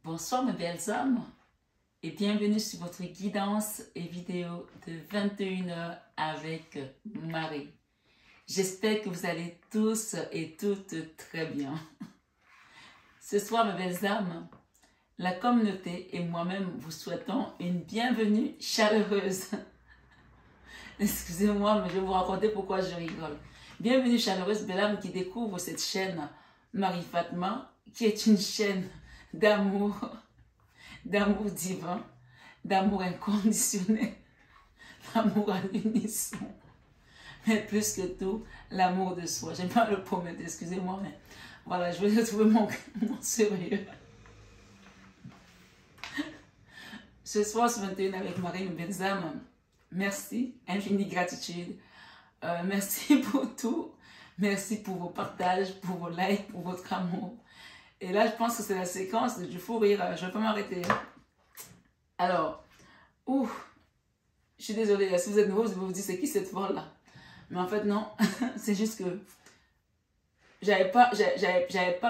Bonsoir mes belles âmes et bienvenue sur votre guidance et vidéo de 21h avec Marie. J'espère que vous allez tous et toutes très bien. Ce soir mes belles âmes, la communauté et moi-même vous souhaitons une bienvenue chaleureuse. Excusez-moi, mais je vais vous raconter pourquoi je rigole. Bienvenue chaleureuse, belle âme qui découvre cette chaîne Marie Fatma, qui est une chaîne d'amour divin, d'amour inconditionnel, d'amour à l'unisson, mais plus que tout, l'amour de soi. J'aime pas le promettre, excusez-moi, mais voilà, je vais retrouver mon sérieux. Ce soir, ce 21 avec Marie, mes belles âmes, merci, infinie gratitude. Merci pour tout. Merci pour vos partages, pour vos likes, pour votre amour. Et là, je pense que c'est la séquence du fou rire. Je ne vais pas m'arrêter. Alors, je suis désolée. Si vous êtes nouveau, vous vous dites, c'est qui cette folle-là? Mais en fait, non. C'est juste que j'avais pas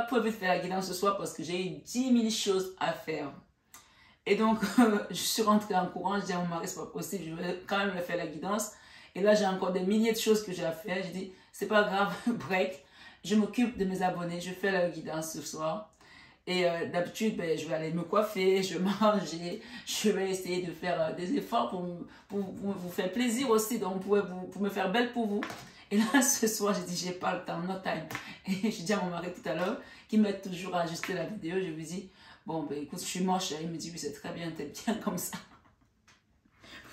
prévu de faire la guidance ce soir parce que j'ai eu 10 000 choses à faire. Et donc, je suis rentrée en courant. Je dis à mon mari, c'est pas possible. Je vais quand même faire la guidance. Et là, j'ai encore des milliers de choses que j'ai à faire. Je dis, c'est pas grave, break. Je m'occupe de mes abonnés. Je fais la guidance ce soir. Et d'habitude, ben, je vais aller me coiffer, je vais manger. Je vais essayer de faire des efforts pour vous faire plaisir aussi. Donc, pour me faire belle pour vous. Et là, ce soir, j'ai dit, j'ai pas le temps, no time. Et je dis à mon mari tout à l'heure, qui m'aide toujours à ajuster la vidéo, je lui dis, bon, ben écoute, je suis moche. Il me dit, oui, c'est très bien, t'es bien comme ça.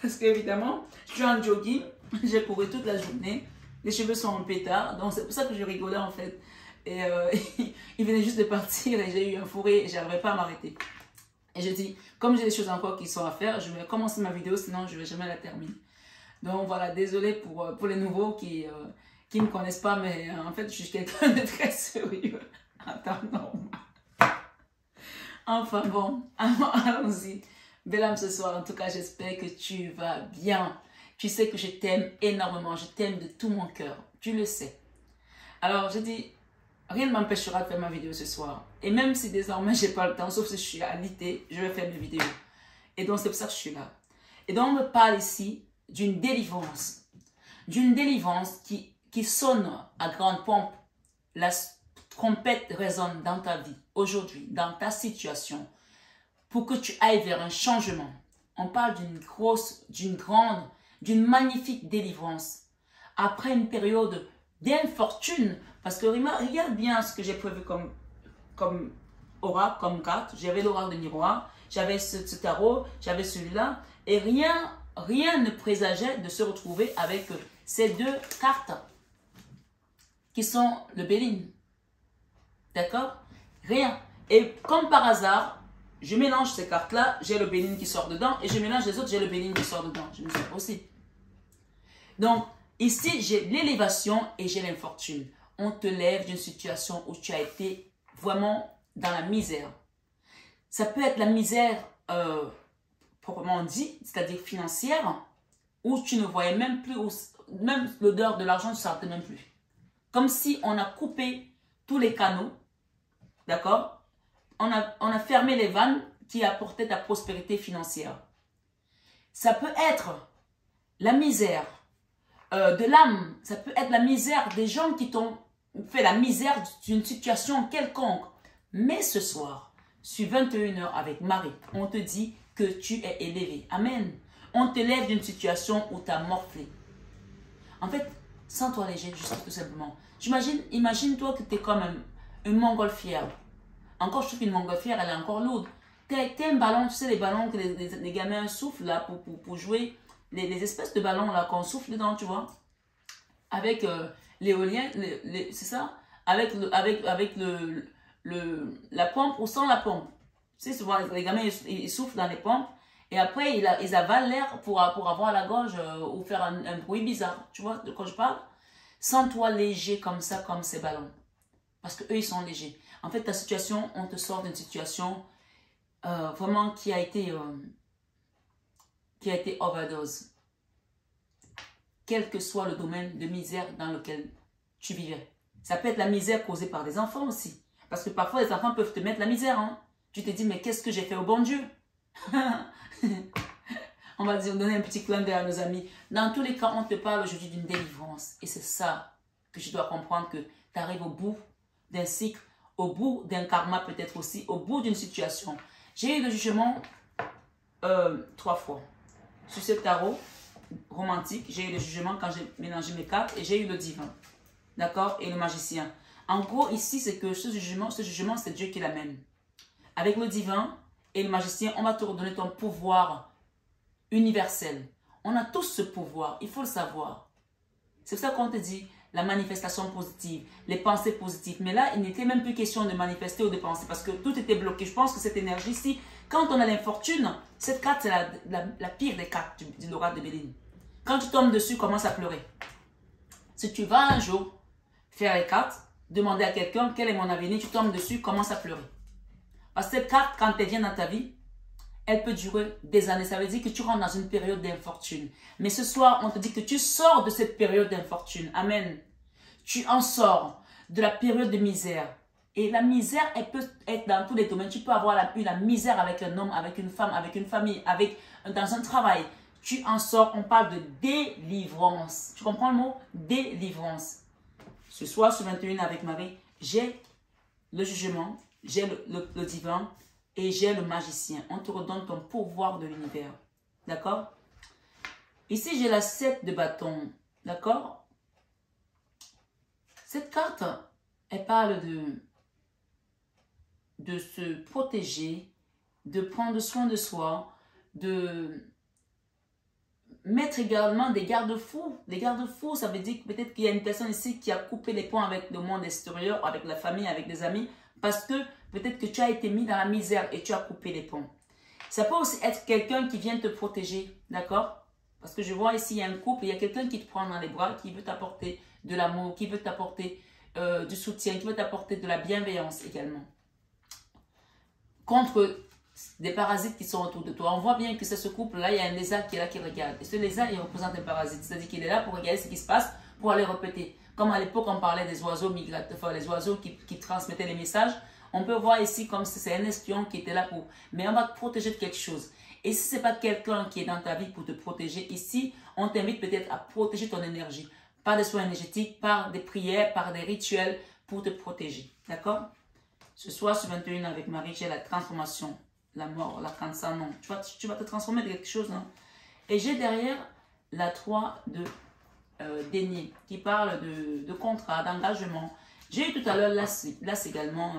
Parce qu'évidemment, je suis en jogging, j'ai couru toute la journée, les cheveux sont en pétard, donc c'est pour ça que je rigolais en fait. Et il venait juste de partir et j'ai eu un fou rire et j'arrivais pas à m'arrêter. Et je dis, comme j'ai des choses encore qui sont à faire, je vais commencer ma vidéo, sinon je vais jamais la terminer. Donc voilà, désolé pour les nouveaux qui me connaissent pas, mais en fait, je suis quelqu'un de très sérieux. Attends, non. Enfin bon, allons-y. Belle âme ce soir, en tout cas, j'espère que tu vas bien. Tu sais que je t'aime énormément, je t'aime de tout mon cœur. Tu le sais. Alors, je dis, rien ne m'empêchera de faire ma vidéo ce soir. Et même si désormais, j'ai pas le temps, sauf si je suis alitée, je vais faire mes vidéos. Et donc, c'est pour ça que je suis là. Et donc, on me parle ici d'une délivrance. D'une délivrance qui sonne à grande pompe. La trompette résonne dans ta vie, aujourd'hui, dans ta situation, pour que tu ailles vers un changement. On parle d'une magnifique délivrance. Après une période d'infortune, parce que regarde bien ce que j'ai prévu comme aura, comme carte. J'avais l'oracle de miroir, j'avais ce tarot, j'avais celui-là, et rien ne présageait de se retrouver avec ces deux cartes qui sont le Béline. D'accord? Rien. Et comme par hasard, je mélange ces cartes-là, j'ai le Béline qui sort dedans, et je mélange les autres, j'ai le Béline qui sort dedans. Je me suis aussi. Donc, ici, j'ai l'élévation et j'ai l'infortune. On te lève d'une situation où tu as été vraiment dans la misère. Ça peut être la misère proprement dit, c'est-à-dire financière, où tu ne voyais même plus, même l'odeur de l'argent ne sortait même plus. Comme si on a coupé tous les canaux, d'accord? On a fermé les vannes qui apportaient ta prospérité financière. Ça peut être la misère de l'âme. Ça peut être la misère des gens qui t'ont fait la misère d'une situation quelconque. Mais ce soir, sur 21h avec Marie, on te dit que tu es élevé. Amen. On te lève d'une situation où tu as morflé. En fait, sens-toi léger, juste tout simplement. Imagine-toi que tu es comme un montgolfière. Encore, je trouve qu'une montgolfière, elle est encore lourde. T'es un ballon, tu sais, les ballons que les gamins soufflent là pour jouer. Les espèces de ballons là qu'on souffle dedans, tu vois. Avec l'éolien, c'est ça? Avec la pompe ou sans la pompe. Tu sais, souvent, les gamins, ils soufflent dans les pompes. Et après, ils avalent l'air pour avoir la gorge ou faire un bruit bizarre. Tu vois de quoi je parle? Sens-toi léger comme ça, comme ces ballons. Parce qu'eux, ils sont légers. En fait, ta situation, on te sort d'une situation vraiment qui a été overdose. Quel que soit le domaine de misère dans lequel tu vivais. Ça peut être la misère causée par des enfants aussi. Parce que parfois, les enfants peuvent te mettre la misère. Hein? Tu te dis, mais qu'est-ce que j'ai fait au bon Dieu? On va dire, donner un petit clin d'œil à nos amis. Dans tous les cas, on te parle aujourd'hui d'une délivrance. Et c'est ça que je dois comprendre, que tu arrives au bout d'un cycle, au bout d'un karma peut-être aussi, au bout d'une situation. J'ai eu le jugement 3 fois. Sur ce tarot romantique, j'ai eu le jugement quand j'ai mélangé mes cartes et j'ai eu le divin. D'accord? Et le magicien. En gros, ici, c'est que ce jugement, c'est Dieu qui l'amène. Avec le divin et le magicien, on va te redonner ton pouvoir universel. On a tous ce pouvoir, il faut le savoir. C'est pour ça qu'on te dit la manifestation positive, les pensées positives. Mais là, il n'était même plus question de manifester ou de penser parce que tout était bloqué. Je pense que cette énergie-ci, quand on a l'infortune, cette carte, c'est la pire des cartes du l'oracle de Béline. Quand tu tombes dessus, commence à pleurer. Si tu vas un jour faire les cartes, demander à quelqu'un quel est mon avenir, tu tombes dessus, commence à pleurer. Parce que cette carte, quand elle vient dans ta vie, elle peut durer des années. Ça veut dire que tu rentres dans une période d'infortune. Mais ce soir, on te dit que tu sors de cette période d'infortune. Amen. Tu en sors de la période de misère. Et la misère, elle peut être dans tous les domaines. Tu peux avoir eu la misère avec un homme, avec une femme, avec une famille, dans un travail. Tu en sors. On parle de délivrance. Tu comprends le mot? Délivrance. Ce soir, sur 21 avec Marie, j'ai le jugement, j'ai le divin et j'ai le magicien. On te redonne ton pouvoir de l'univers. D'accord? Ici, j'ai la 7 de bâton. D'accord? Cette carte, elle parle de se protéger, de prendre soin de soi, de mettre également des garde-fous. Des garde-fous, ça veut dire que peut-être qu'il y a une personne ici qui a coupé les ponts avec le monde extérieur, avec la famille, avec des amis, parce que peut-être que tu as été mis dans la misère et tu as coupé les ponts. Ça peut aussi être quelqu'un qui vient te protéger, d'accord? Parce que je vois ici, il y a un couple, il y a quelqu'un qui te prend dans les bras, qui veut t'apporter de l'amour, qui veut t'apporter du soutien, qui veut t'apporter de la bienveillance également. Contre des parasites qui sont autour de toi. On voit bien que c'est ce couple-là, il y a un lézard qui est là qui regarde. Et ce lézard, il représente un parasite. C'est-à-dire qu'il est là pour regarder ce qui se passe, pour aller répéter. Comme à l'époque, on parlait des oiseaux migrateurs, enfin, les oiseaux qui transmettaient les messages. On peut voir ici comme si c'est un espion qui était là pour... Mais on va te protéger de quelque chose. Et si ce n'est pas quelqu'un qui est dans ta vie pour te protéger, ici, on t'invite peut-être à protéger ton énergie. Par des soins énergétiques, par des prières, par des rituels pour te protéger. D'accord? Ce soir, sur 21 avec Marie, j'ai la transformation. La mort, la cancer, non. Tu vas te transformer de quelque chose, non? Et j'ai derrière la 3 de déni, qui parle de contrat, d'engagement. J'ai eu tout à l'heure l'as également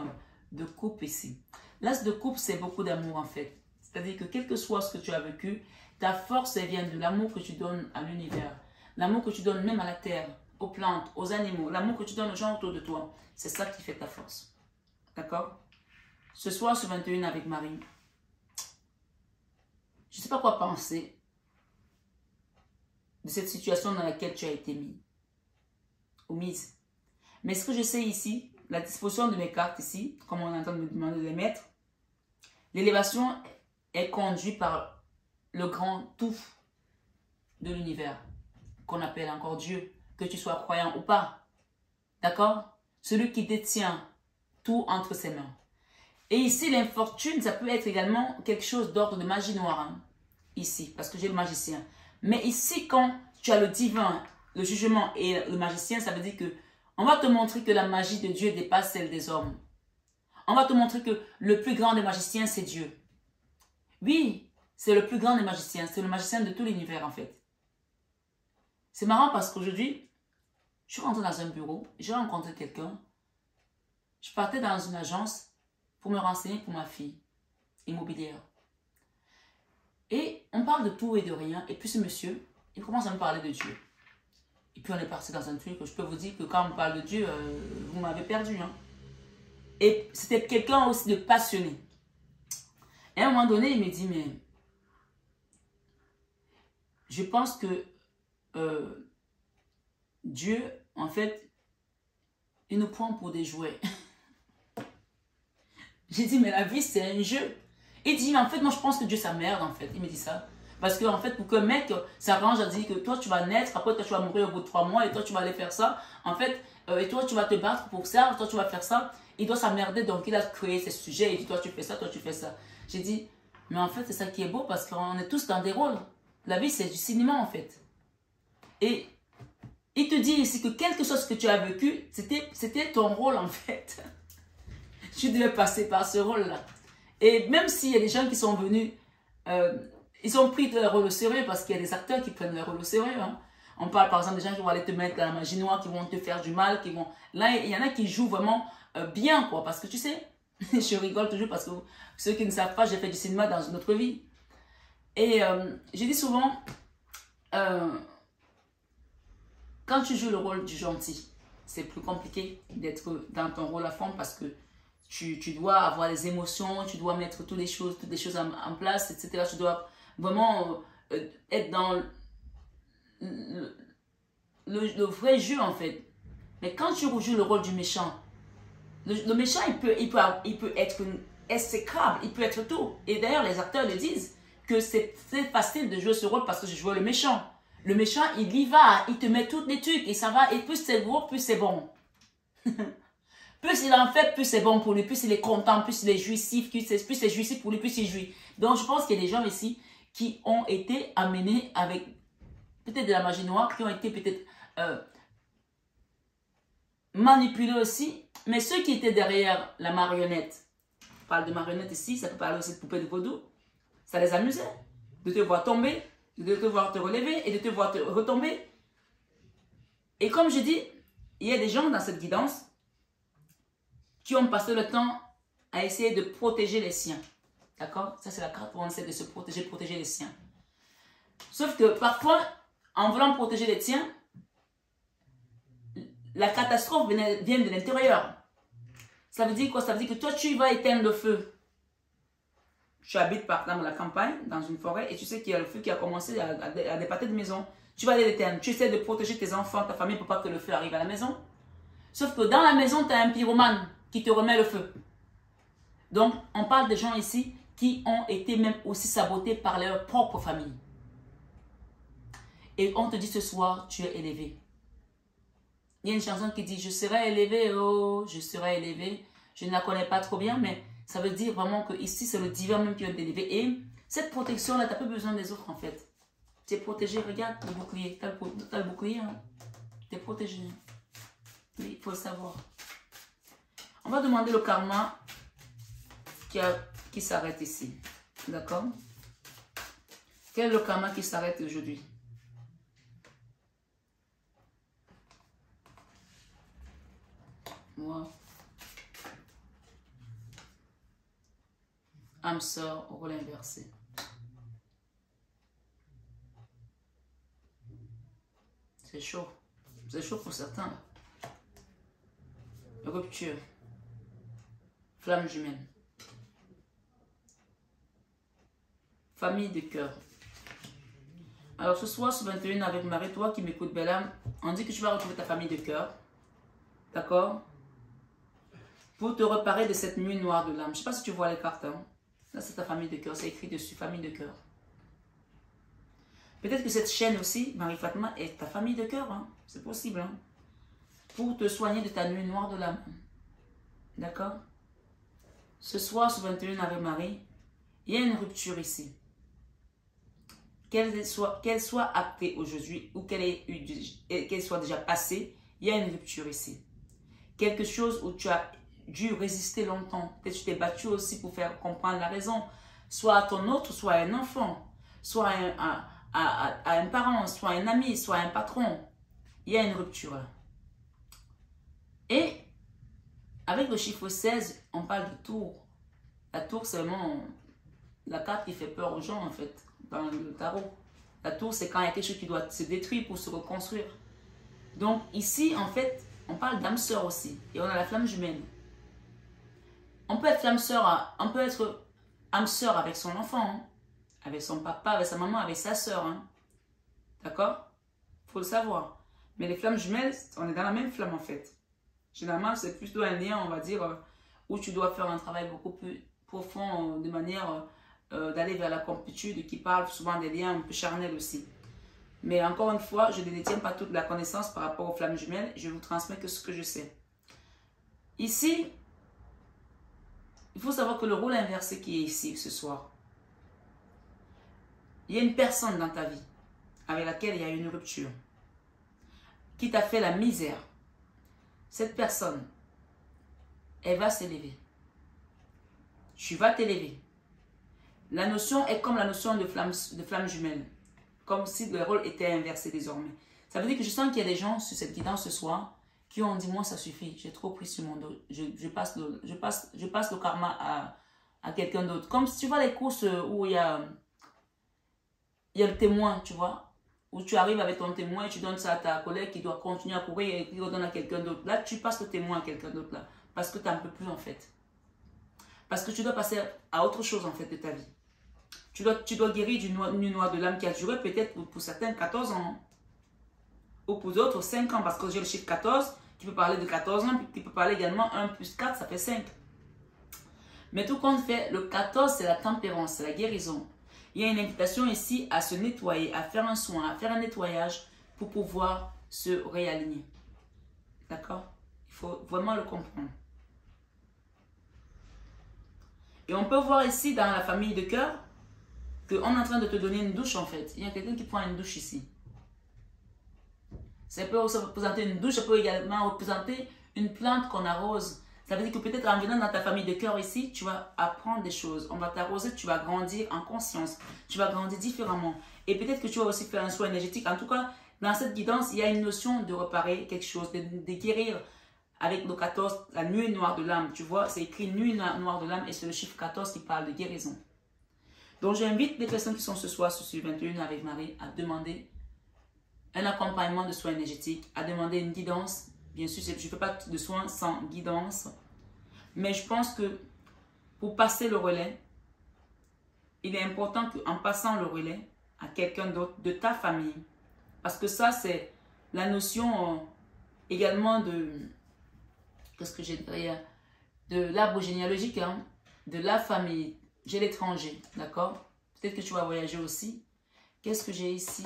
de coupe ici. L'as de coupe, c'est beaucoup d'amour en fait. C'est-à-dire que quel que soit ce que tu as vécu, ta force, elle vient de l'amour que tu donnes à l'univers. L'amour que tu donnes même à la terre, aux plantes, aux animaux. L'amour que tu donnes aux gens autour de toi. C'est ça qui fait ta force. D'accord? Ce soir, sur 21 avec Marie, je ne sais pas quoi penser de cette situation dans laquelle tu as été mis ou mise. Mais ce que je sais ici, la disposition de mes cartes ici, comme on est en train de me demander de les mettre, l'élévation est conduite par le grand tout de l'univers, qu'on appelle encore Dieu, que tu sois croyant ou pas. D'accord? Celui qui détient tout entre ses mains. Et ici, l'infortune, ça peut être également quelque chose d'ordre de magie noire. Hein, ici, parce que j'ai le magicien. Mais ici, quand tu as le divin, le jugement et le magicien, ça veut dire que on va te montrer que la magie de Dieu dépasse celle des hommes. On va te montrer que le plus grand des magiciens, c'est Dieu. Oui, c'est le plus grand des magiciens. C'est le magicien de tout l'univers, en fait. C'est marrant parce qu'aujourd'hui, je suis rentrée dans un bureau, j'ai rencontré quelqu'un. Je partais dans une agence pour me renseigner pour ma fille immobilière. Et on parle de tout et de rien. Et puis ce monsieur, il commence à me parler de Dieu. Et puis on est parti dans un truc que je peux vous dire que quand on parle de Dieu, vous m'avez perdu. Hein. Et c'était quelqu'un aussi de passionné. Et à un moment donné, il me dit, mais je pense que Dieu, en fait, il nous prend pour des jouets. J'ai dit, mais la vie, c'est un jeu. Il dit, mais en fait, moi, je pense que Dieu s'emmerde, en fait. Il me dit ça. Parce que, en fait, pour qu'un mec s'arrange à dire que toi, tu vas naître, après, toi, tu vas mourir au bout de 3 mois, et toi, tu vas aller faire ça. En fait, et toi, tu vas te battre pour ça, toi, tu vas faire ça. il doit s'emmerder, donc il a créé ces sujets, il dit, toi tu fais ça, toi tu fais ça. J'ai dit, mais en fait, c'est ça qui est beau, parce qu'on est tous dans des rôles. La vie, c'est du cinéma, en fait. Et il te dit ici que quelque chose que tu as vécu, c'était ton rôle, en fait. Tu devais passer par ce rôle-là. Et même s'il y a des gens qui sont venus, ils ont pris leur rôle au sérieux, parce qu'il y a des acteurs qui prennent leur rôle au sérieux. Hein. On parle par exemple des gens qui vont aller te mettre dans la magie noire, qui vont te faire du mal, qui vont... Là, il y en a qui jouent vraiment bien, quoi. Parce que tu sais, je rigole toujours parce que ceux qui ne savent pas, j'ai fait du cinéma dans une autre vie. Et j'ai dit souvent, quand tu joues le rôle du gentil, c'est plus compliqué d'être dans ton rôle à fond parce que tu dois avoir les émotions, tu dois mettre toutes les choses en place, etc. Tu dois vraiment être dans le vrai jeu, en fait. Mais quand tu joues le rôle du méchant, le méchant, il peut être exécrable, il peut être tout. Et d'ailleurs, les acteurs le disent, que c'est facile de jouer ce rôle parce que je joue le méchant. Le méchant, il y va, il te met toutes les trucs et ça va. Et plus c'est gros, plus c'est bon. Plus il en fait, plus c'est bon pour lui, plus il est content, plus il est jouissif, plus c'est jouissif pour lui, plus il jouit. Donc je pense qu'il y a des gens ici qui ont été amenés avec peut-être de la magie noire, qui ont été peut-être manipulés aussi. Mais ceux qui étaient derrière la marionnette, on parle de marionnette ici, ça peut parler aussi de poupée de vaudou, ça les amusait de te voir tomber, de te voir te relever et de te voir te retomber. Et comme je dis, il y a des gens dans cette guidance qui ont passé le temps à essayer de protéger les siens. D'accord? Ça, c'est la carte où on essaie de se protéger, protéger les siens. Sauf que parfois, en voulant protéger les tiens, la catastrophe vient de l'intérieur. Ça veut dire quoi? Ça veut dire que toi, tu vas éteindre le feu. Tu habites par exemple dans la campagne, dans une forêt, et tu sais qu'il y a le feu qui a commencé à dépater de maison. Tu vas aller l'éteindre. Tu essaies de protéger tes enfants, ta famille, pour pas que le feu arrive à la maison. Sauf que dans la maison, tu as un pyromane qui te remet le feu. Donc, on parle de gens ici qui ont été même aussi sabotés par leur propre famille. Et on te dit ce soir, tu es élevé. Il y a une chanson qui dit, je serai élevé, oh, je serai élevé. Je ne la connais pas trop bien, mais ça veut dire vraiment que ici, c'est le divin même qui va t'élever. Et cette protection-là, tu n'as pas besoin des autres, en fait. Tu es protégé, regarde le bouclier. Tu as le bouclier, hein? Tu es protégé. Oui, il faut le savoir. On va demander le karma qui s'arrête ici. D'accord? Quel est le karma qui s'arrête aujourd'hui? Moi. Âme sœur, rôle inversé. C'est chaud. C'est chaud pour certains. Rupture. Flamme jumelle. Famille de cœur. Alors ce soir, sur 21 avec Marie, toi qui m'écoutes, belle âme, on dit que tu vas retrouver ta famille de cœur. D'accord? Pour te reparer de cette nuit noire de l'âme. Je ne sais pas si tu vois les cartes. Hein? Là, c'est ta famille de cœur. C'est écrit dessus, famille de cœur. Peut-être que cette chaîne aussi, Marie-Fatma, est ta famille de cœur. Hein? C'est possible. Hein? Pour te soigner de ta nuit noire de l'âme. D'accord? Ce soir, sur 21 avec Marie, il y a une rupture ici. Qu'elle soit actée aujourd'hui ou qu'elle soit déjà passée, il y a une rupture ici. Quelque chose où tu as dû résister longtemps. Peut-être que tu t'es battu aussi pour faire comprendre la raison. Soit à ton autre, soit à un enfant, soit à un parent, soit à un ami, soit à un patron. Il y a une rupture là. Et avec le chiffre 16, on parle de tour. La tour, c'est vraiment la carte qui fait peur aux gens en fait, dans le tarot. La tour, c'est quand il y a quelque chose qui doit se détruire pour se reconstruire. Donc ici, en fait, on parle d'âme sœur aussi. Et on a la flamme jumelle. On peut être flamme sœur, on peut être âme sœur avec son enfant, hein, avec son papa, avec sa maman, avec sa sœur. Hein. D'accord? Il faut le savoir. Mais les flammes jumelles, on est dans la même flamme en fait. Généralement, c'est plutôt un lien, on va dire, où tu dois faire un travail beaucoup plus profond, de manière d'aller vers la complétude, qui parle souvent des liens un peu charnels aussi. Mais encore une fois, je ne détiens pas toute la connaissance par rapport aux flammes jumelles. Je vous transmets que ce que je sais. Ici, il faut savoir que le rôle inversé qui est ici ce soir, il y a une personne dans ta vie avec laquelle il y a une rupture, qui t'a fait la misère. Cette personne, elle va s'élever. Tu vas t'élever. La notion est comme la notion de flamme jumelle. Comme si le rôle était inversé désormais. Ça veut dire que je sens qu'il y a des gens sur cette guidance ce soir qui ont dit, moi ça suffit, j'ai trop pris sur mon dos. Je passe le karma à quelqu'un d'autre. Comme si tu vois les courses où il y a le témoin, tu vois. Où tu arrives avec ton témoin et tu donnes ça à ta collègue qui doit continuer à courir et qui redonne à quelqu'un d'autre. Là, tu passes le témoin à quelqu'un d'autre là. Parce que tu n'en peux plus en fait. Parce que tu dois passer à autre chose en fait de ta vie. Tu dois guérir d'une noire de l'âme qui a duré peut-être pour certains 14 ans. Ou pour d'autres 5 ans. Parce que j'ai le chiffre 14 qui peut parler de 14 ans. Qui peut parler également 1 plus 4, ça fait 5. Mais tout compte fait, le 14 c'est la tempérance, c'est la guérison. Il y a une invitation ici à se nettoyer, à faire un soin, à faire un nettoyage pour pouvoir se réaligner. D'accord? Il faut vraiment le comprendre. Et on peut voir ici dans la famille de cœur qu'on est en train de te donner une douche en fait. Il y a quelqu'un qui prend une douche ici. Ça peut aussi représenter une douche, ça peut également représenter une plante qu'on arrose. Ça veut dire que peut-être en venant dans ta famille de cœur ici, tu vas apprendre des choses. On va t'arroser, tu vas grandir en conscience. Tu vas grandir différemment. Et peut-être que tu vas aussi faire un soin énergétique. En tout cas, dans cette guidance, il y a une notion de réparer quelque chose, de guérir avec le 14, la nuit noire de l'âme. Tu vois, c'est écrit nuit noire de l'âme et c'est le chiffre 14 qui parle de guérison. Donc, j'invite les personnes qui sont ce soir sur 21 avec Marie à demander un accompagnement de soins énergétiques, à demander une guidance. Bien sûr, je ne fais pas de soins sans guidance. Mais je pense que pour passer le relais, il est important qu'en passant le relais à quelqu'un d'autre de ta famille, parce que ça, c'est la notion également de, qu'est-ce que j'ai derrière, de l'arbre généalogique, hein, de la famille. J'ai l'étranger, d'accord? Peut-être que tu vas voyager aussi. Qu'est-ce que j'ai ici?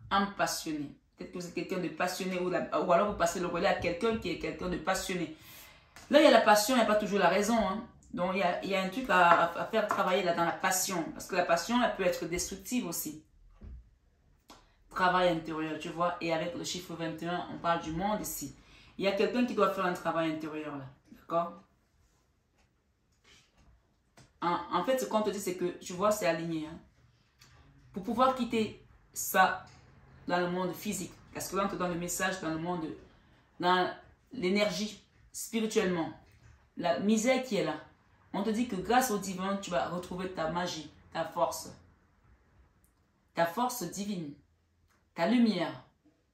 Un passionné. Peut-être que vous êtes quelqu'un de passionné ou alors vous passez le relais à quelqu'un qui est quelqu'un de passionné. Là, il y a la passion, il n'y a pas toujours la raison. Hein. Donc, il y a un truc à faire travailler là dans la passion. Parce que la passion, elle peut être destructive aussi. Travail intérieur, tu vois. Et avec le chiffre 21, on parle du monde ici. Il y a quelqu'un qui doit faire un travail intérieur là. D'accord? En fait, ce qu'on te dit, c'est que, tu vois, c'est aligné. Hein. Pour pouvoir quitter ça dans le monde physique, parce que là, on te donne le message dans le monde, dans l'énergie, spirituellement, la misère qui est là. On te dit que grâce au divin, tu vas retrouver ta magie, ta force divine, ta lumière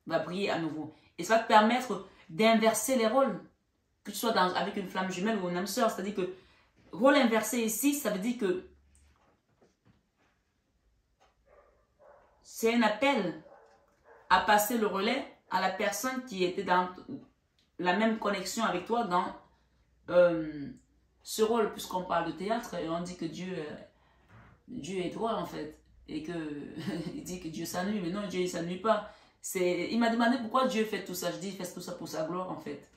va briller à nouveau. Et ça va te permettre d'inverser les rôles, que tu sois avec une flamme jumelle ou une âme sœur. C'est-à-dire que rôle inversé ici, ça veut dire que c'est un appel à passer le relais à la personne qui était dans la même connexion avec toi dans ce rôle, puisqu'on parle de théâtre et on dit que Dieu est drôle en fait, et que il dit que Dieu s'ennuie, mais non, Dieu ne s'ennuie pas. Il m'a demandé pourquoi Dieu fait tout ça. Je dis, il fait tout ça pour sa gloire en fait.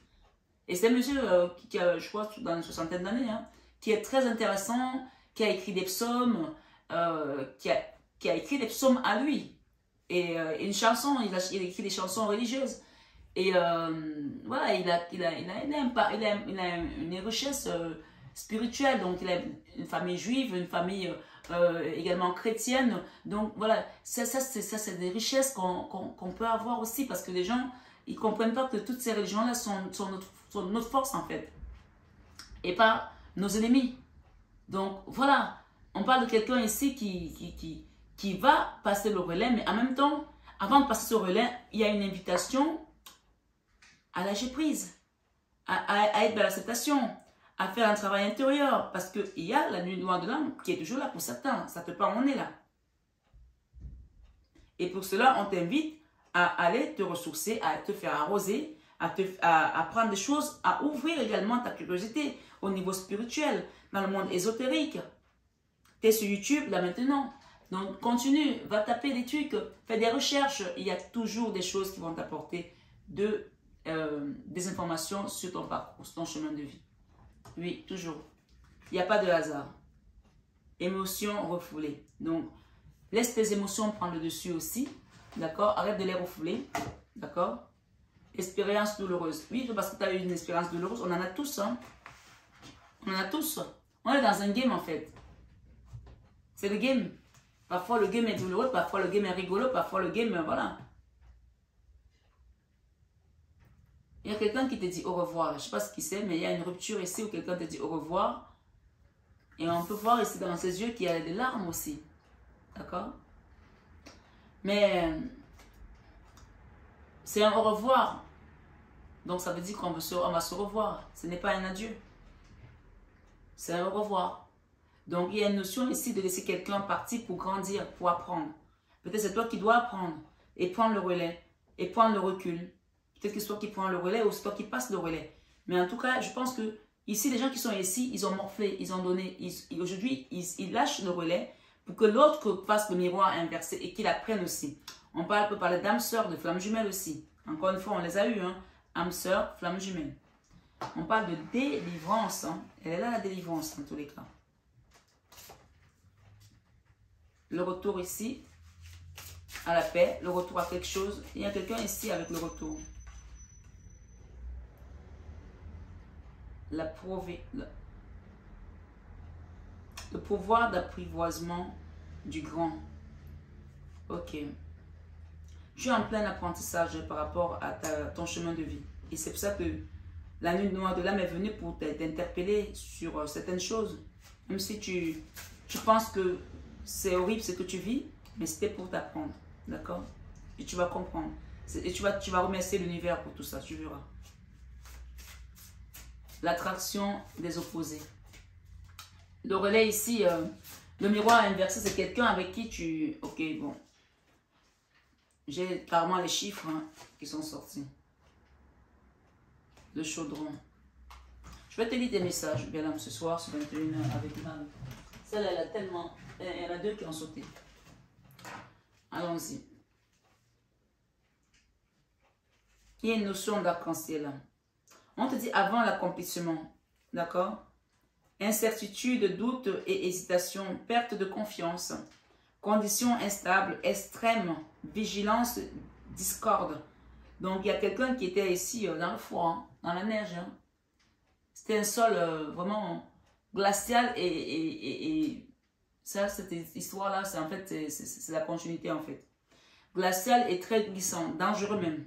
Et c'est un monsieur qui a, je crois, dans une soixantaine d'années, hein, qui est très intéressant, qui a écrit des psaumes, qui a écrit des psaumes à lui. Et une chanson, il a écrit des chansons religieuses. Et voilà, il a une richesse spirituelle. Donc, il a une famille juive, une famille également chrétienne. Donc, voilà, ça c'est des richesses qu'on peut avoir aussi. Parce que les gens, ils ne comprennent pas que toutes ces religions-là sont notre force, en fait. Et pas nos ennemis. Donc, voilà, on parle de quelqu'un ici qui va passer le relais, mais en même temps, avant de passer ce relais, il y a une invitation à lâcher prise, à être dans l'acceptation, à faire un travail intérieur, parce qu'il y a la nuit noire de l'âme qui est toujours là pour certains, ça te parle, on est là. Et pour cela, on t'invite à aller te ressourcer, à te faire arroser, à apprendre des choses, à ouvrir également ta curiosité au niveau spirituel, dans le monde ésotérique. Tu es sur YouTube là maintenant. Donc, continue, va taper des trucs, fais des recherches. Il y a toujours des choses qui vont t'apporter de des informations sur ton parcours, sur ton chemin de vie. Oui, toujours. Il n'y a pas de hasard. Émotions refoulées. Donc, laisse tes émotions prendre le dessus aussi. D'accord? Arrête de les refouler. D'accord? Expérience douloureuse. Oui, parce que tu as eu une expérience douloureuse. On en a tous. Hein? On en a tous. On est dans un game en fait. C'est le game. Parfois le game est douloureux, parfois le game est rigolo, parfois le game, voilà. Il y a quelqu'un qui te dit au revoir. Je ne sais pas ce qui c'est, mais il y a une rupture ici où quelqu'un te dit au revoir. Et on peut voir ici dans ses yeux qu'il y a des larmes aussi. D'accord? Mais c'est un au revoir. Donc ça veut dire qu'on va se revoir. Ce n'est pas un adieu. C'est un au revoir. Donc il y a une notion ici de laisser quelqu'un partir pour grandir, pour apprendre. Peut-être c'est toi qui dois apprendre et prendre le relais et prendre le recul. Peut-être que c'est toi qui prends le relais ou c'est toi qui passes le relais. Mais en tout cas, je pense que ici, les gens qui sont ici, ils ont morflé, ils ont donné. Aujourd'hui, ils lâchent le relais pour que l'autre fasse le miroir inversé et qu'il apprenne aussi. On peut parler d'âme sœur, de flamme jumelle aussi. Encore une fois, on les a eu, hein. Âme sœur, flamme jumelle. On parle de délivrance. Hein. Elle est là, la délivrance, dans tous les cas. Le retour ici, à la paix, le retour à quelque chose. Il y a quelqu'un ici avec le retour. Le pouvoir d'apprivoisement du grand. Ok. Je suis en plein apprentissage par rapport à ton chemin de vie. Et c'est pour ça que la nuit noire de l'âme est venue pour t'interpeller sur certaines choses. Même si tu penses que c'est horrible ce que tu vis, mais c'était pour t'apprendre. D'accord? Et tu vas comprendre. Et tu vas remercier l'univers pour tout ça, tu verras. L'attraction des opposés. Le relais ici, le miroir inversé, c'est quelqu'un avec qui tu... Ok, bon. J'ai carrément les chiffres hein, qui sont sortis. Le chaudron. Je vais te lire des messages, bien là, ce soir, sur 21h avec Mal. Celle-là, elle a tellement... Il y en a deux qui ont sauté. Allons-y. Il y a une notion d'arc-en-ciel. On te dit avant l'accomplissement. D'accord? Incertitude, doute et hésitation, perte de confiance, conditions instables, extrême, vigilance, discorde. Donc, il y a quelqu'un qui était ici dans le froid, hein, dans la neige. Hein. C'était un sol vraiment glacial et ça, cette histoire-là, c'est en fait, c'est la continuité en fait. Glacial et très glissant, dangereux même.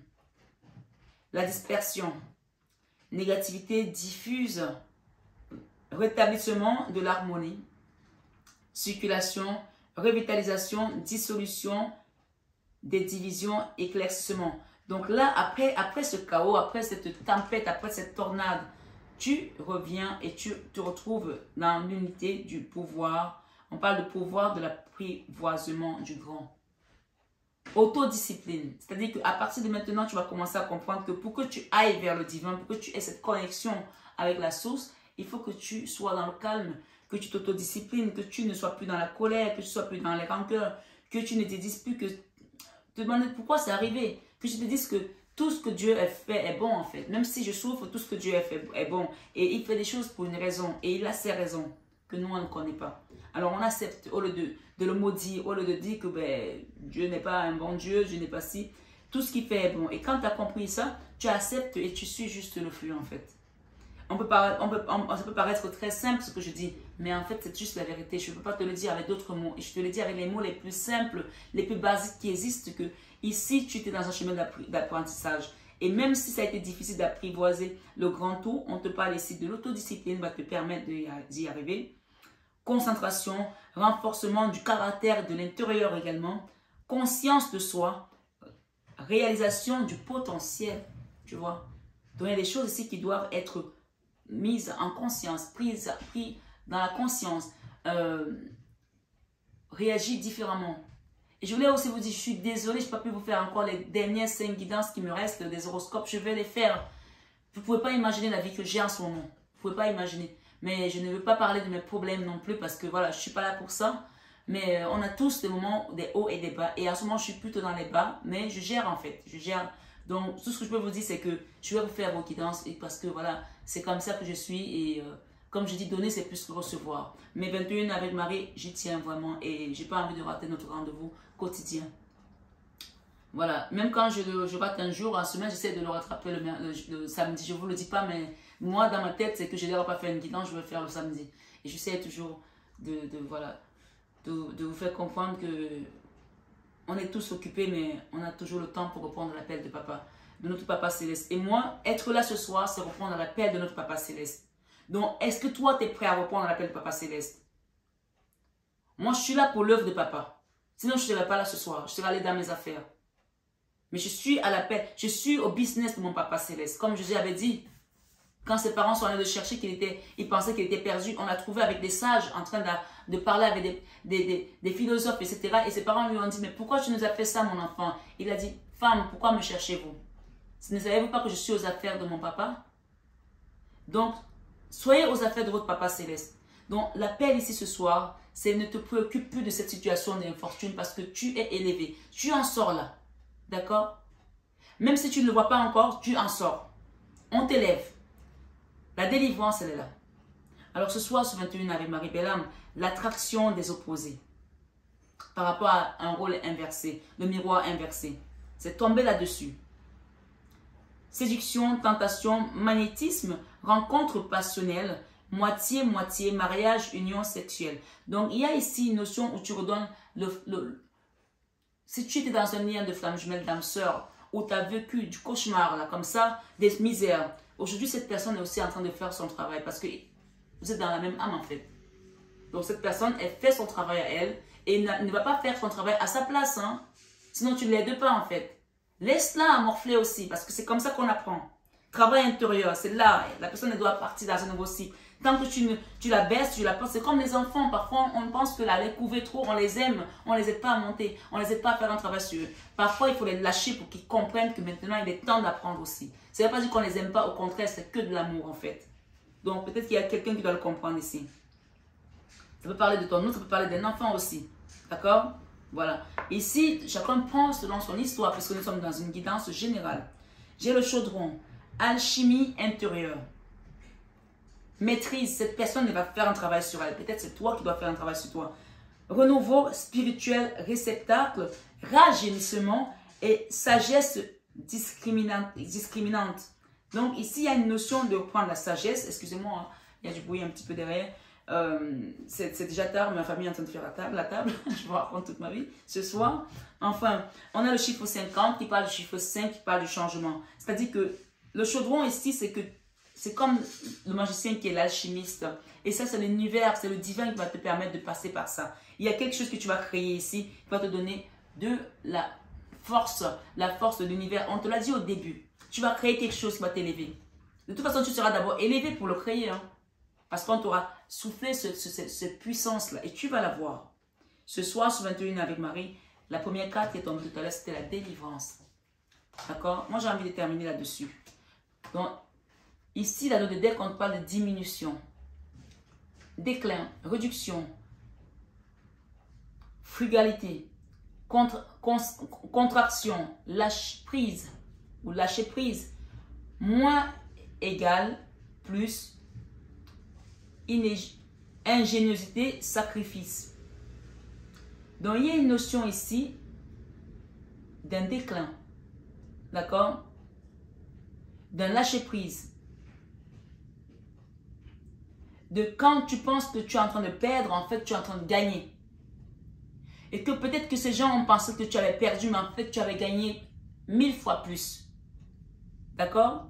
La dispersion, négativité diffuse, rétablissement de l'harmonie, circulation, revitalisation, dissolution des divisions, éclaircissement. Donc là, après ce chaos, après cette tempête, après cette tornade, tu reviens et tu te retrouves dans l'unité du pouvoir. On parle de pouvoir de l'apprivoisement du grand. Autodiscipline. C'est-à-dire qu'à partir de maintenant, tu vas commencer à comprendre que pour que tu ailles vers le divin, pour que tu aies cette connexion avec la source, il faut que tu sois dans le calme, que tu t'autodisciplines, que tu ne sois plus dans la colère, que tu ne sois plus dans les rancœurs, que tu ne te dises plus que... Te demander pourquoi c'est arrivé, que tu te dises que tout ce que Dieu a fait est bon en fait. Même si je souffre, tout ce que Dieu a fait est bon. Et il fait des choses pour une raison. Et il a ses raisons que nous, on ne connaît pas. Alors on accepte, au lieu de le maudire, au lieu de dire que ben, Dieu n'est pas un bon Dieu, Dieu n'est pas si. Tout ce qu'il fait est bon. Et quand tu as compris ça, tu acceptes et tu suis juste le flux en fait. Ça peut paraître très simple ce que je dis, mais en fait c'est juste la vérité. Je ne peux pas te le dire avec d'autres mots. Et je te le dis avec les mots les plus simples, les plus basiques qui existent, que ici tu es dans un chemin d'apprentissage. Et même si ça a été difficile d'apprivoiser le grand tout, on te parle ici de l'autodiscipline, va te permettre d'y arriver. Concentration, renforcement du caractère de l'intérieur également, conscience de soi, réalisation du potentiel, tu vois. Donc il y a des choses ici qui doivent être mises en conscience, prises dans la conscience, réagir différemment. Et je voulais aussi vous dire, je suis désolée, je n'ai pas pu vous faire encore les dernières 5 guidances qui me restent des horoscopes, je vais les faire. Vous ne pouvez pas imaginer la vie que j'ai en ce moment, vous ne pouvez pas imaginer. Mais je ne veux pas parler de mes problèmes non plus parce que voilà, je ne suis pas là pour ça. Mais on a tous des moments, des hauts et des bas. Et à ce moment, je suis plutôt dans les bas, mais je gère en fait. Je gère Donc, tout ce que je peux vous dire, c'est que je vais vous faire vos guidances et parce que voilà, c'est comme ça que je suis et comme je dis, donner, c'est plus que recevoir. Mais 21 avec Marie, j'y tiens vraiment et j'ai pas envie de rater notre rendez-vous quotidien. Voilà, même quand je rate un jour, en semaine, j'essaie de le rattraper le samedi. Je ne vous le dis pas, mais moi, dans ma tête, c'est que je n'ai pas fait une guidance, je vais faire le samedi. Et j'essaie toujours voilà, de vous faire comprendre que on est tous occupés, mais on a toujours le temps pour répondre à l'appel de papa, de notre papa céleste. Et moi, être là ce soir, c'est répondre à l'appel de notre papa céleste. Donc, est-ce que toi, tu es prêt à répondre à l'appel de papa céleste? Moi, je suis là pour l'œuvre de papa. Sinon, je ne serais pas là ce soir. Je serais allé dans mes affaires. Mais je suis à l'appel, je suis au business de mon papa céleste. Comme Jésus avait dit, quand ses parents sont allés le chercher, il pensait qu'il était perdu, on l'a trouvé avec des sages en train de parler avec des philosophes, etc. Et ses parents lui ont dit, mais pourquoi tu nous as fait ça, mon enfant? Il a dit, femme, pourquoi me cherchez-vous? Ne savez-vous pas que je suis aux affaires de mon papa? Donc, soyez aux affaires de votre papa céleste. Donc, l'appel ici ce soir, c'est ne te préoccupe plus de cette situation d'infortune parce que tu es élevé. Tu en sors là. D'accord? Même si tu ne le vois pas encore, tu en sors. On t'élève. La délivrance, elle est là. Alors ce soir, sur 21 avec Marie Bellam, l'attraction des opposés. Par rapport à un rôle inversé, le miroir inversé. C'est tomber là-dessus. Séduction, tentation, magnétisme, rencontre passionnelle, moitié-moitié, mariage, union sexuelle. Donc il y a ici une notion où tu redonnes si tu étais dans un lien de flamme jumelle d'âme sœur, où tu as vécu du cauchemar, là, comme ça, des misères, aujourd'hui, cette personne est aussi en train de faire son travail parce que vous êtes dans la même âme, en fait. Donc, cette personne, elle fait son travail à elle et ne va pas faire son travail à sa place, hein. Sinon, tu ne l'aides pas, en fait. Laisse-la morfler aussi parce que c'est comme ça qu'on apprend. Travail intérieur, c'est là, la personne elle doit partir dans un nouveau cycle. Tant que tu la baisses, tu la portes, c'est comme les enfants. Parfois, on pense que la les couver trop, on les aime, on les aide pas à monter, on les aide pas à faire un travail sur eux. Parfois, il faut les lâcher pour qu'ils comprennent que maintenant, il est temps d'apprendre aussi. Ça ne veut pas dire qu'on les aime pas, au contraire, c'est que de l'amour en fait. Donc, peut-être qu'il y a quelqu'un qui doit le comprendre ici. Ça peut parler de ton autre, ça peut parler d'un enfant aussi. D'accord? Voilà. Ici, chacun prend selon son histoire, puisque nous sommes dans une guidance générale. J'ai le chaudron. Alchimie intérieure. Maîtrise, cette personne elle va faire un travail sur elle. Peut-être c'est toi qui dois faire un travail sur toi. Renouveau spirituel, réceptacle, rajeunissement et sagesse discriminante. Donc ici, il y a une notion de prendre la sagesse. Excusez-moi, hein, il y a du bruit un petit peu derrière. C'est déjà tard, ma famille est en train de faire la table. Je vous raconte toute ma vie ce soir. Enfin, on a le chiffre 50 qui parle du chiffre 5 qui parle du changement. C'est-à-dire que le chaudron ici, c'est comme le magicien qui est l'alchimiste. Et ça, c'est l'univers, c'est le divin qui va te permettre de passer par ça. Il y a quelque chose que tu vas créer ici qui va te donner de la force de l'univers. On te l'a dit au début. Tu vas créer quelque chose qui va t'élever. De toute façon, tu seras d'abord élevé pour le créer. Hein, parce qu'on t'aura soufflé cette puissance-là. Et tu vas la voir. Ce soir, sur 21 avec Marie, la première carte qui est tombée tout à l'heure, c'était la délivrance. D'accord? Moi, j'ai envie de terminer là-dessus. Donc, ici, la note de deck, on parle de diminution, déclin, réduction, frugalité, contraction, lâche prise ou lâcher prise, moins égale, plus ingéniosité, sacrifice. Donc, il y a une notion ici d'un déclin, d'accord? D'un lâcher prise. De quand tu penses que tu es en train de perdre, en fait, tu es en train de gagner. Et que peut-être que ces gens ont pensé que tu avais perdu, mais en fait, tu avais gagné 1000 fois plus. D'accord?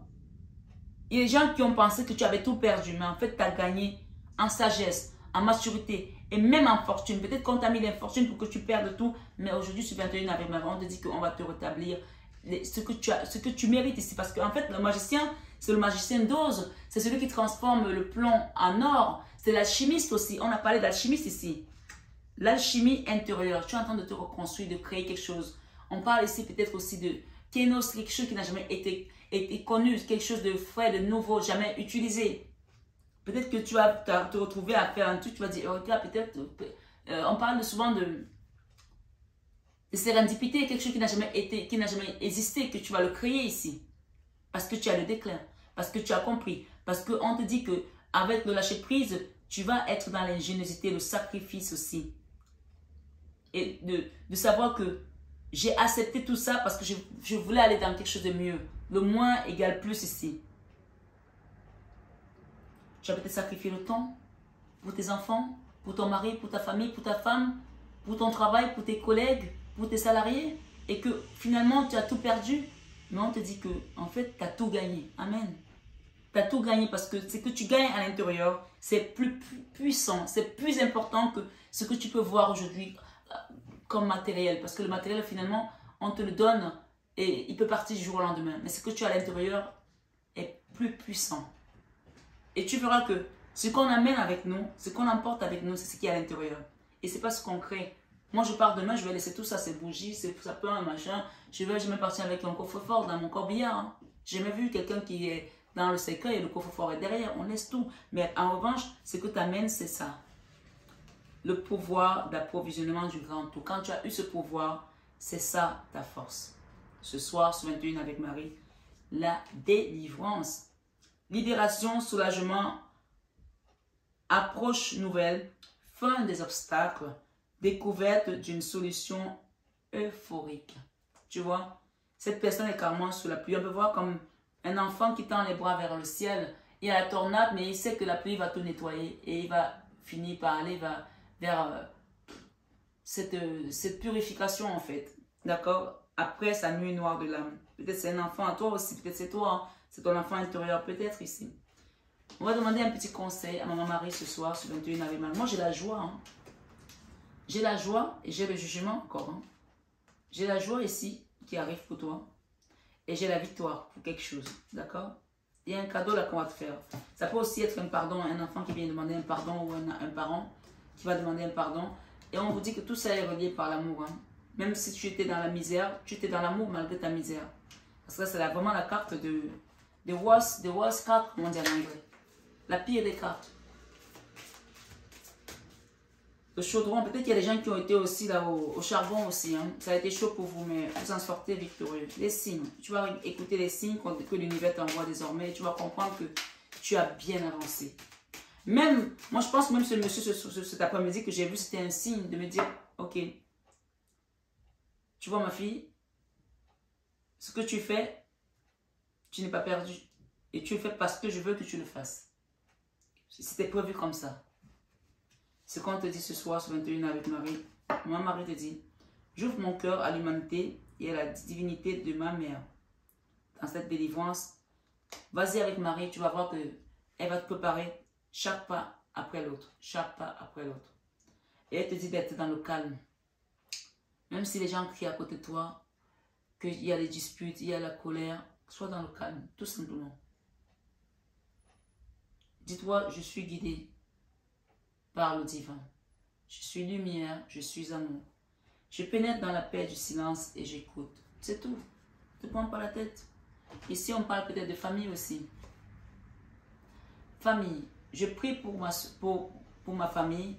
Il y a des gens qui ont pensé que tu avais tout perdu, mais en fait, tu as gagné en sagesse, en maturité et même en fortune. Peut-être qu'on t'a mis l'infortune pour que tu perdes tout, mais aujourd'hui, sur 21 avec ma on te dit qu'on va te rétablir ce que tu mérites ici. Parce qu'en fait, le magicien, c'est le magicien d'Oz. C'est celui qui transforme le plomb en or. C'est l'alchimiste aussi. On a parlé d'alchimiste ici. L'alchimie intérieure. Tu es en train de te reconstruire, de créer quelque chose. On parle ici peut-être aussi de kénos, quelque chose qui n'a jamais été connu, quelque chose de frais, de nouveau, jamais utilisé. Peut-être que tu vas te retrouver à faire un truc, tu vas dire, oh, regarde, peut-être, on parle souvent de de sérendipité, quelque chose qui n'a jamais été, qui n'a jamais existé, que tu vas le créer ici. Parce que tu as le déclin, parce que tu as compris, parce qu'on te dit que avec le lâcher-prise, tu vas être dans l'ingéniosité, le sacrifice aussi. Et de savoir que j'ai accepté tout ça parce que je voulais aller dans quelque chose de mieux. Le moins égale plus ici. Tu as peut-être sacrifié le temps pour tes enfants, pour ton mari, pour ta famille, pour ta femme, pour ton travail, pour tes collègues, pour tes salariés. Et que finalement, tu as tout perdu. Mais on te dit que, en fait, tu as tout gagné. Amen. Tu as tout gagné parce que ce que tu gagnes à l'intérieur, c'est plus puissant, c'est plus important que ce que tu peux voir aujourd'hui comme matériel. Parce que le matériel, finalement, on te le donne et il peut partir du jour au lendemain. Mais ce que tu as à l'intérieur est plus puissant. Et tu verras que ce qu'on amène avec nous, ce qu'on emporte avec nous, c'est ce qui est à l'intérieur. Et ce n'est pas ce qu'on crée. Moi, je pars demain, je vais laisser tout ça, ces bougies, ces sapins, machin. Je vais partir avec un coffre-fort dans mon corbillard. Hein. J'ai jamais vu quelqu'un qui est dans le cercueil et le coffre-fort est derrière. On laisse tout. Mais en revanche, ce que tu amènes, c'est ça. Le pouvoir d'approvisionnement du grand tout. Quand tu as eu ce pouvoir, c'est ça ta force. Ce soir, sur 21 avec Marie, la délivrance. Libération, soulagement, approche nouvelle, fin des obstacles, découverte d'une solution euphorique. Tu vois, cette personne est carrément sous la pluie. On peut voir comme un enfant qui tend les bras vers le ciel. Il y a la tornade, mais il sait que la pluie va tout nettoyer et il va finir par aller vers cette purification en fait. D'accord? Après sa nuit noire de l'âme. Peut-être c'est un enfant à toi aussi, peut-être c'est toi, hein. C'est ton enfant intérieur, peut-être ici. On va demander un petit conseil à Maman Marie ce soir sur 21 avec Marie. Moi j'ai la joie. Hein. J'ai la joie et j'ai le jugement encore. Hein. J'ai la joie ici qui arrive pour toi. Et j'ai la victoire pour quelque chose. D'accord? Il y a un cadeau là qu'on va te faire. Ça peut aussi être un pardon, un enfant qui vient demander un pardon ou un parent qui va demander un pardon. Et on vous dit que tout ça est relié par l'amour. Hein. Même si tu étais dans la misère, tu étais dans l'amour malgré ta misère. Parce que c'est vraiment la carte de worst card, comment dire en anglais. La pire des cartes. Le chaudron, peut-être qu'il y a des gens qui ont été aussi là au charbon aussi. Hein. Ça a été chaud pour vous, mais vous en sortez victorieux. Les signes. Tu vas écouter les signes que l'univers t'envoie désormais. Et tu vas comprendre que tu as bien avancé. Même, moi je pense même ce monsieur cet après-midi que j'ai vu, c'était un signe de me dire, ok, tu vois ma fille, ce que tu fais, tu n'es pas perdu. Et tu le fais parce que je veux que tu le fasses. C'était prévu comme ça. Ce qu'on te dit ce soir sur 21 avec Marie, moi Marie te dit, j'ouvre mon cœur à l'humanité et à la divinité de ma mère. Dans cette délivrance, vas-y avec Marie, tu vas voir qu'elle va te préparer chaque pas après l'autre. Chaque pas après l'autre. Et elle te dit d'être dans le calme. Même si les gens crient à côté de toi, qu'il y a des disputes, il y a la colère, sois dans le calme, tout simplement. Dis-toi, je suis guidé par le divin. Je suis lumière, je suis amour. Je pénètre dans la paix du silence et j'écoute. C'est tout. Ne te prends pas la tête. Ici, on parle peut-être de famille aussi. Famille. Je prie pour ma famille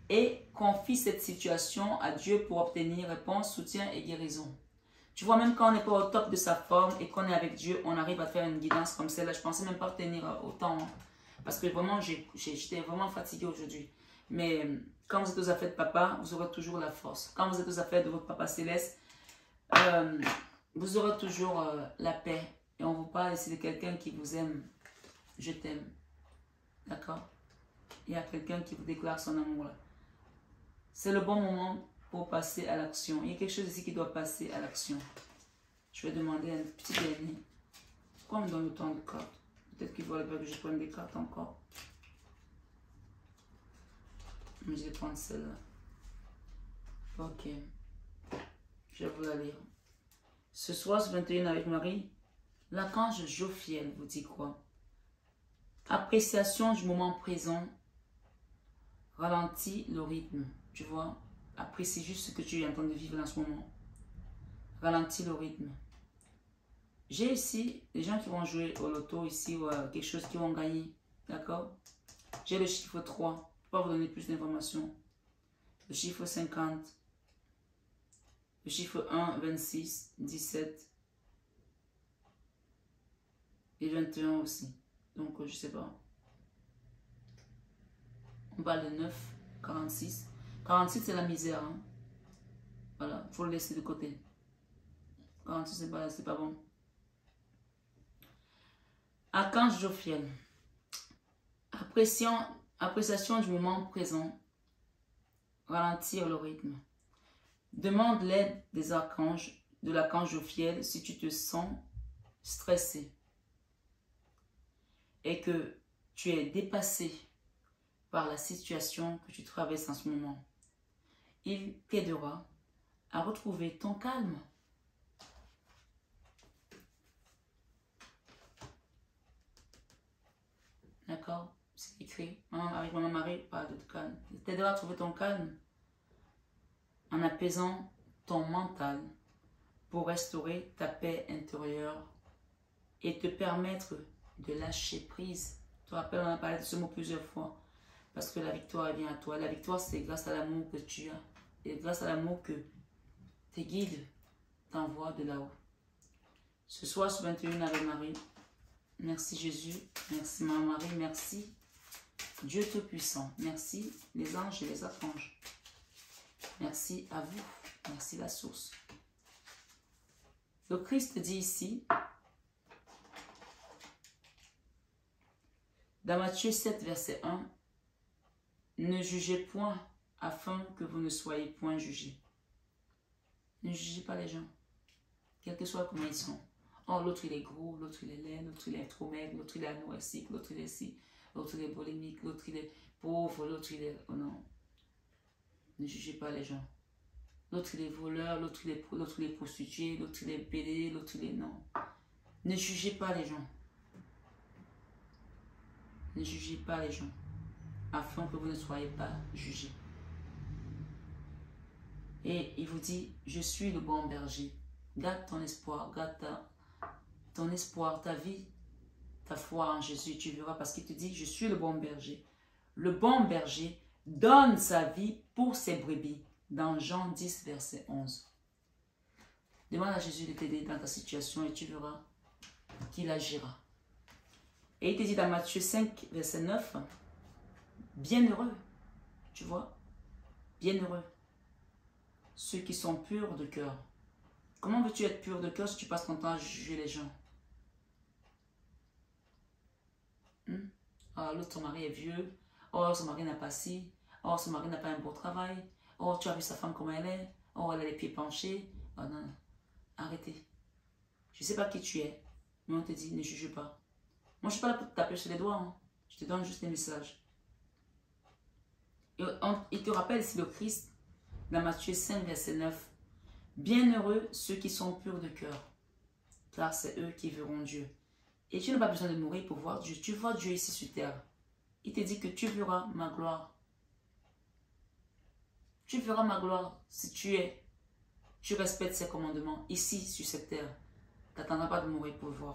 et confie cette situation à Dieu pour obtenir réponse, soutien et guérison. Tu vois, même quand on n'est pas au top de sa forme et qu'on est avec Dieu, on arrive à faire une guidance comme celle-là. Je ne pensais même pas tenir autant. Hein. Parce que vraiment, j'étais vraiment fatiguée aujourd'hui. Mais quand vous êtes aux affaires de papa, vous aurez toujours la force. Quand vous êtes aux affaires de votre papa céleste, vous aurez toujours la paix. Et on vous parle ici de quelqu'un qui vous aime. Je t'aime. D'accord? Il y a quelqu'un qui vous déclare son amour là. C'est le bon moment pour passer à l'action. Il y a quelque chose ici qui doit passer à l'action. Je vais demander un petit dernier. Pourquoi on me donne autant de cartes? Peut-être qu'il faudrait que je prenne des cartes encore. Mais je vais prendre celle-là. Ok. Je vais vous la lire. Ce soir, ce 21 avec Marie, l'archange Jophiel vous dit quoi? Appréciation du moment présent. Ralentis le rythme. Tu vois? Apprécie juste ce que tu es en train de vivre en ce moment. Ralentis le rythme. J'ai ici des gens qui vont jouer au loto ici ou quelque chose qui vont gagner. D'accord? J'ai le chiffre 3. Je ne peux pas vous donner plus d'informations. Le chiffre 50. Le chiffre 1, 26, 17 et 21 aussi. Donc, je sais pas. On parle de 9, 46. 46, c'est la misère. Hein. Voilà, il faut le laisser de côté. 46, c'est pas bon. Archange Jophiel. Appréciation du moment présent. Ralentir le rythme. Demande l'aide des archanges, de l'archange Jophiel si tu te sens stressé et que tu es dépassé par la situation que tu traverses en ce moment. Il t'aidera à retrouver ton calme. D'accord? C'est écrit. Avec Maman Marie, parle de calme. Il t'aidera à trouver ton calme en apaisant ton mental pour restaurer ta paix intérieure et te permettre de lâcher prise. Tu te rappelles, on a parlé de ce mot plusieurs fois. Parce que la victoire vient à toi. La victoire, c'est grâce à l'amour que tu as. Et grâce à l'amour que tes guides t'envoient de là-haut. Ce soir, sur 21 Ave Marie. Merci Jésus. Merci Maman Marie. Merci Dieu Tout-Puissant. Merci les anges et les archanges. Merci à vous. Merci la source. Le Christ dit ici, dans Matthieu 7, verset 1, ne jugez point afin que vous ne soyez point jugés. Ne jugez pas les gens, quel que soit comment ils sont. Oh, l'autre il est gros, l'autre il est laid, l'autre il est trop maigre, l'autre il est anorexique, l'autre il est ci, l'autre il est bolémique, l'autre il est pauvre, l'autre il est... Oh non. Ne jugez pas les gens. L'autre il est voleur, l'autre il est prostitué, l'autre il est pédé, l'autre il est... Non. Ne jugez pas les gens. Ne jugez pas les gens, afin que vous ne soyez pas jugés. Et il vous dit, je suis le bon berger. Garde ton espoir, garde ton espoir, ta vie, ta foi en Jésus, tu verras, parce qu'il te dit, je suis le bon berger. Le bon berger donne sa vie pour ses brebis, dans Jean 10, verset 11. Demande à Jésus de t'aider dans ta situation et tu verras qu'il agira. Et il te dit dans Matthieu 5, verset 9, bienheureux, tu vois, bienheureux, ceux qui sont purs de cœur. Comment veux-tu être pur de cœur si tu passes ton temps à juger les gens? Oh, l'autre, son mari est vieux. Oh, son mari n'a pas ci. Oh, son mari n'a pas un beau travail. Oh, tu as vu sa femme comme elle est. Oh, elle a les pieds penchés. Oh, non, non. Arrêtez. Je ne sais pas qui tu es, mais on te dit, ne juge pas. Moi, je ne suis pas là pour te taper sur les doigts. Hein. Je te donne juste des messages. Et il te rappelle ici le Christ, dans Matthieu 5, verset 9. Bienheureux ceux qui sont purs de cœur, car c'est eux qui verront Dieu. Et tu n'as pas besoin de mourir pour voir Dieu. Tu vois Dieu ici sur terre. Il te dit que tu verras ma gloire. Tu verras ma gloire si tu respectes ses commandements ici sur cette terre. Tu n'attendras pas de mourir pour voir.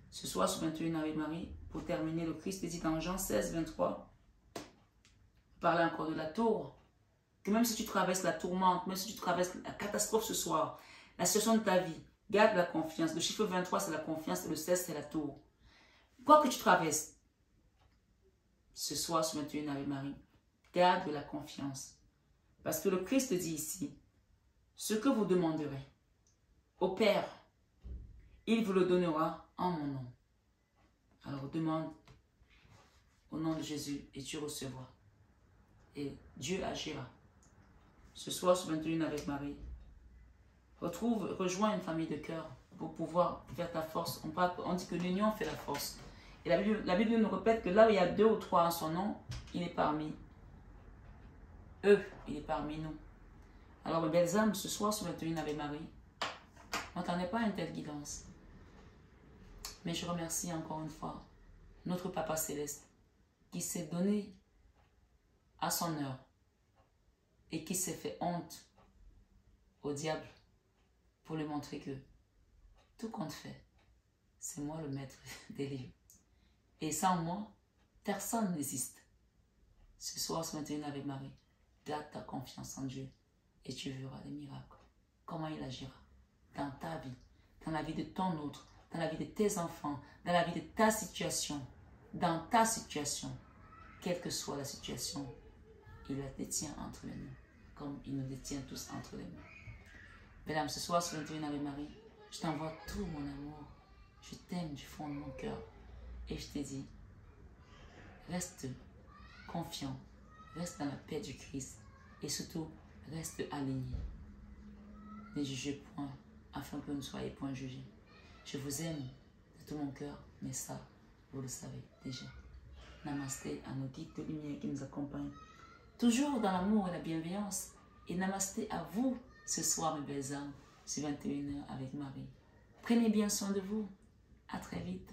Ce soir, sur 21 Ave Marie, pour terminer, le Christ dit dans Jean 16, 23, parler encore de la tour, que même si tu traverses la tourmente, même si tu traverses la catastrophe ce soir, la situation de ta vie, garde la confiance. Le chiffre 23, c'est la confiance et le 16, c'est la tour. Quoi que tu traverses, ce soir, sur 21 Ave Marie, garde la confiance. Parce que le Christ dit ici, ce que vous demanderez au Père, il vous le donnera en mon nom. Alors demande au nom de Jésus et tu recevras. Et Dieu agira. Ce soir, sur 21 avec Marie, rejoins une famille de cœur pour pouvoir faire ta force. On dit que l'union fait la force. Et la Bible nous répète que là où il y a 2 ou 3 en son nom, il est parmi eux, il est parmi nous. Alors, mes belles âmes, ce soir, sur 21 avec Marie, on n'attendait pas une telle guidance. Mais je remercie encore une fois notre Papa Céleste qui s'est donné à son heure et qui s'est fait honte au diable pour lui montrer que tout compte fait, c'est moi le maître des livres. Et sans moi, personne n'existe. Ce soir, ce 21 avec Marie, garde ta confiance en Dieu et tu verras des miracles. comment il agira dans ta vie, dans la vie de ton autre, dans la vie de tes enfants, dans la vie de ta situation, dans ta situation, quelle que soit la situation, il la détient entre les mains, comme il nous détient tous entre les mains. Mesdames, ce soir sur l'Internet Ave Marie, je t'envoie tout mon amour. Je t'aime du fond de mon cœur. Et je te dis, reste confiant, reste dans la paix du Christ. Et surtout, reste aligné. Ne jugez point, afin que vous ne soyez point jugés. Je vous aime de tout mon cœur, mais ça, vous le savez déjà. Namasté à nos guides de lumière qui nous accompagnent. Toujours dans l'amour et la bienveillance. Et namasté à vous, ce soir, mes belles âmes, sur 21h avec Marie. Prenez bien soin de vous. À très vite.